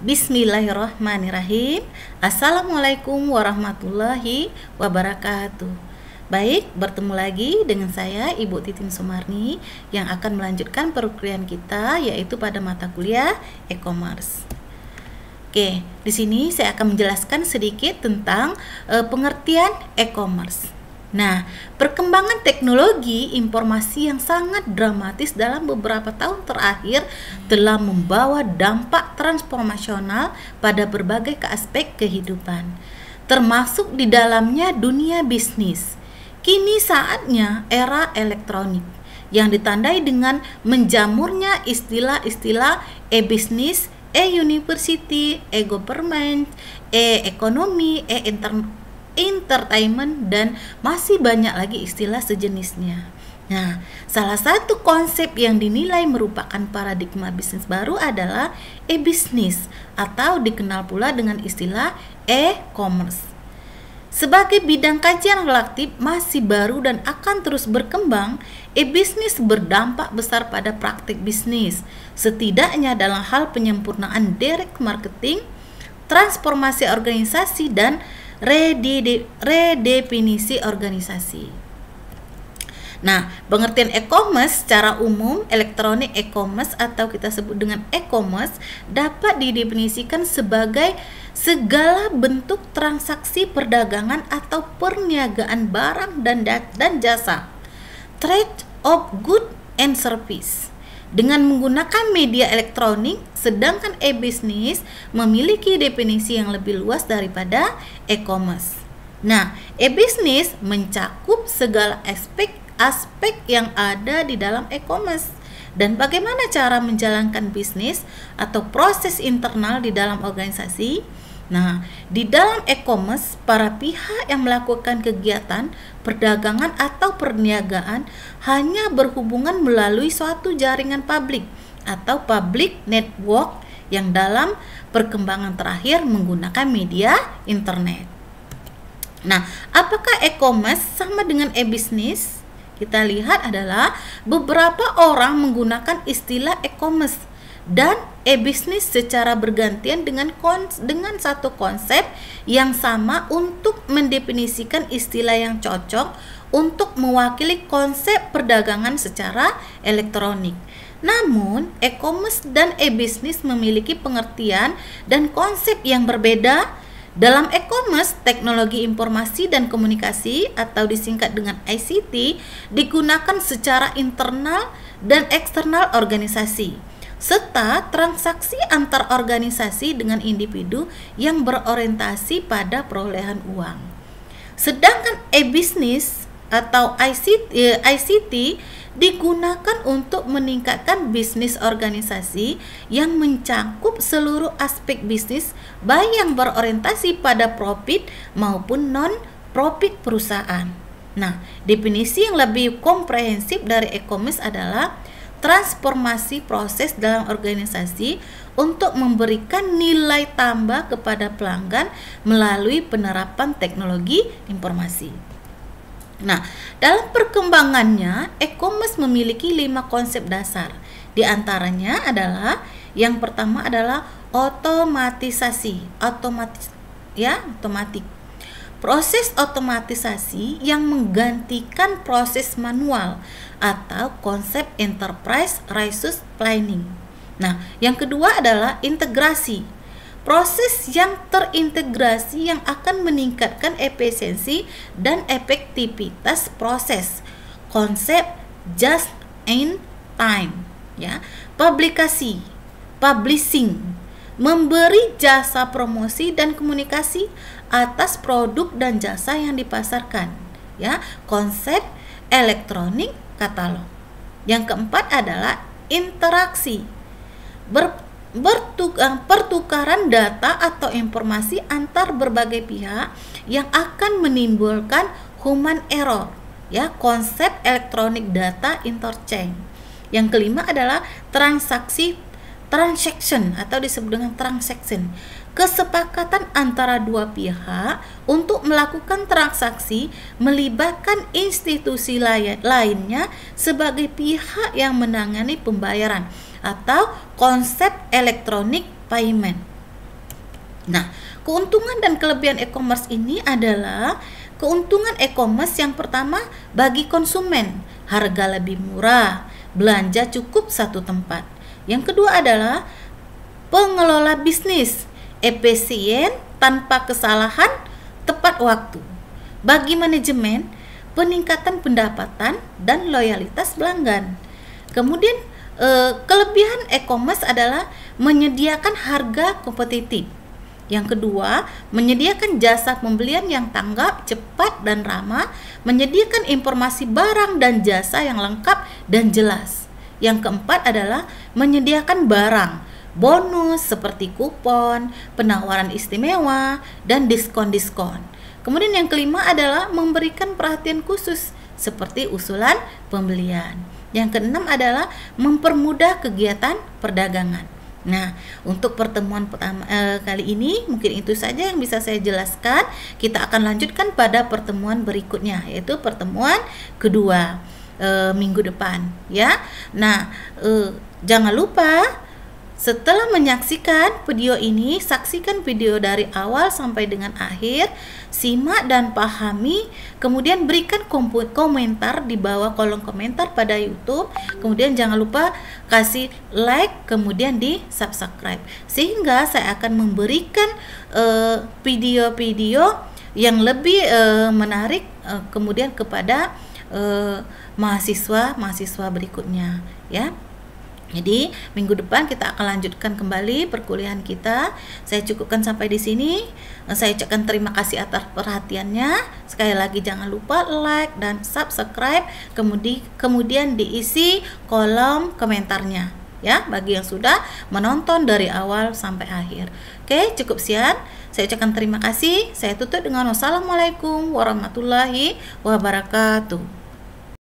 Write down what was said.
Bismillahirrahmanirrahim. Assalamualaikum warahmatullahi wabarakatuh. Baik, bertemu lagi dengan saya Ibu Titin Sumarni yang akan melanjutkan perkuliahan kita, yaitu pada mata kuliah e-commerce. Oke, di sini saya akan menjelaskan sedikit tentang pengertian e-commerce. Nah, perkembangan teknologi informasi yang sangat dramatis dalam beberapa tahun terakhir telah membawa dampak transformasional pada berbagai aspek kehidupan, termasuk di dalamnya dunia bisnis. Kini saatnya era elektronik yang ditandai dengan menjamurnya istilah-istilah e-bisnis, e-university, e-government, e-ekonomi, entertainment, dan masih banyak lagi istilah sejenisnya. Nah, salah satu konsep yang dinilai merupakan paradigma bisnis baru adalah e-bisnis atau dikenal pula dengan istilah e-commerce. Sebagai bidang kajian relatif masih baru dan akan terus berkembang, e-bisnis berdampak besar pada praktik bisnis, setidaknya dalam hal penyempurnaan direct marketing, transformasi organisasi, dan redefinisi organisasi. Nah, pengertian e-commerce secara umum, elektronik e-commerce atau kita sebut dengan e-commerce dapat didefinisikan sebagai segala bentuk transaksi perdagangan atau perniagaan barang dan jasa, trade of good and service, dengan menggunakan media elektronik, sedangkan e-bisnis memiliki definisi yang lebih luas daripada e-commerce. Nah, e-bisnis mencakup segala aspek yang ada di dalam e-commerce dan bagaimana cara menjalankan bisnis atau proses internal di dalam organisasi. Nah, di dalam e-commerce, para pihak yang melakukan kegiatan perdagangan atau perniagaan hanya berhubungan melalui suatu jaringan publik atau public network yang dalam perkembangan terakhir menggunakan media internet. Nah, apakah e-commerce sama dengan e-bisnis? Kita lihat adalah beberapa orang menggunakan istilah e-commerce dan e-bisnis secara bergantian dengan satu konsep yang sama untuk mendefinisikan istilah yang cocok untuk mewakili konsep perdagangan secara elektronik. Namun, e-commerce dan e-bisnis memiliki pengertian dan konsep yang berbeda. Dalam e-commerce, teknologi informasi dan komunikasi atau disingkat dengan ICT digunakan secara internal dan eksternal organisasi, serta transaksi antar organisasi dengan individu yang berorientasi pada perolehan uang. Sedangkan e-bisnis atau ICT digunakan untuk meningkatkan bisnis organisasi yang mencakup seluruh aspek bisnis, baik yang berorientasi pada profit maupun non-profit perusahaan. Nah, definisi yang lebih komprehensif dari e-commerce adalah transformasi proses dalam organisasi untuk memberikan nilai tambah kepada pelanggan melalui penerapan teknologi informasi. Nah, dalam perkembangannya, e-commerce memiliki 5 konsep dasar. Di antaranya adalah yang pertama adalah otomatisasi, otomatik. Proses otomatisasi yang menggantikan proses manual atau konsep enterprise resource planning. Nah, yang kedua adalah integrasi. Proses yang terintegrasi yang akan meningkatkan efisiensi dan efektivitas proses. Konsep just in time, ya. Publishing, memberi jasa promosi dan komunikasi atas produk dan jasa yang dipasarkan, ya. Konsep elektronik katalog. Yang keempat adalah interaksi, pertukaran data atau informasi antar berbagai pihak yang akan menimbulkan human error, ya, konsep elektronik data interchange. Yang kelima adalah transaction atau disebut dengan transaction, kesepakatan antara dua pihak untuk melakukan transaksi melibatkan institusi lainnya sebagai pihak yang menangani pembayaran, atau konsep elektronik payment. Nah, keuntungan dan kelebihan e-commerce ini adalah keuntungan e-commerce yang pertama bagi konsumen, harga lebih murah, belanja cukup satu tempat. Yang kedua adalah pengelola bisnis, efisien tanpa kesalahan, tepat waktu. Bagi manajemen, peningkatan pendapatan dan loyalitas pelanggan. Kemudian kelebihan e-commerce adalah menyediakan harga kompetitif. Yang kedua, menyediakan jasa pembelian yang tanggap, cepat, dan ramah, menyediakan informasi barang dan jasa yang lengkap dan jelas. Yang keempat adalah menyediakan barang, bonus seperti kupon, penawaran istimewa, dan diskon-diskon. Kemudian yang kelima adalah memberikan perhatian khusus seperti usulan pembelian. Yang keenam adalah mempermudah kegiatan perdagangan. Nah, untuk pertemuan pertama kali ini mungkin itu saja yang bisa saya jelaskan. Kita akan lanjutkan pada pertemuan berikutnya, yaitu pertemuan kedua minggu depan, ya. Nah, jangan lupa setelah menyaksikan video ini, saksikan video dari awal sampai dengan akhir, simak dan pahami, kemudian berikan komentar di bawah kolom komentar pada YouTube. Kemudian jangan lupa kasih like, kemudian di subscribe, sehingga saya akan memberikan video-video yang lebih menarik kemudian kepada mahasiswa berikutnya, ya. Jadi minggu depan kita akan lanjutkan kembali perkuliahan kita. Saya cukupkan sampai di sini. Saya ucapkan terima kasih atas perhatiannya. Sekali lagi jangan lupa like dan subscribe. Kemudian diisi kolom komentarnya, ya, bagi yang sudah menonton dari awal sampai akhir. Oke, cukup sekian. Saya ucapkan terima kasih. Saya tutup dengan wassalamualaikum warahmatullahi wabarakatuh.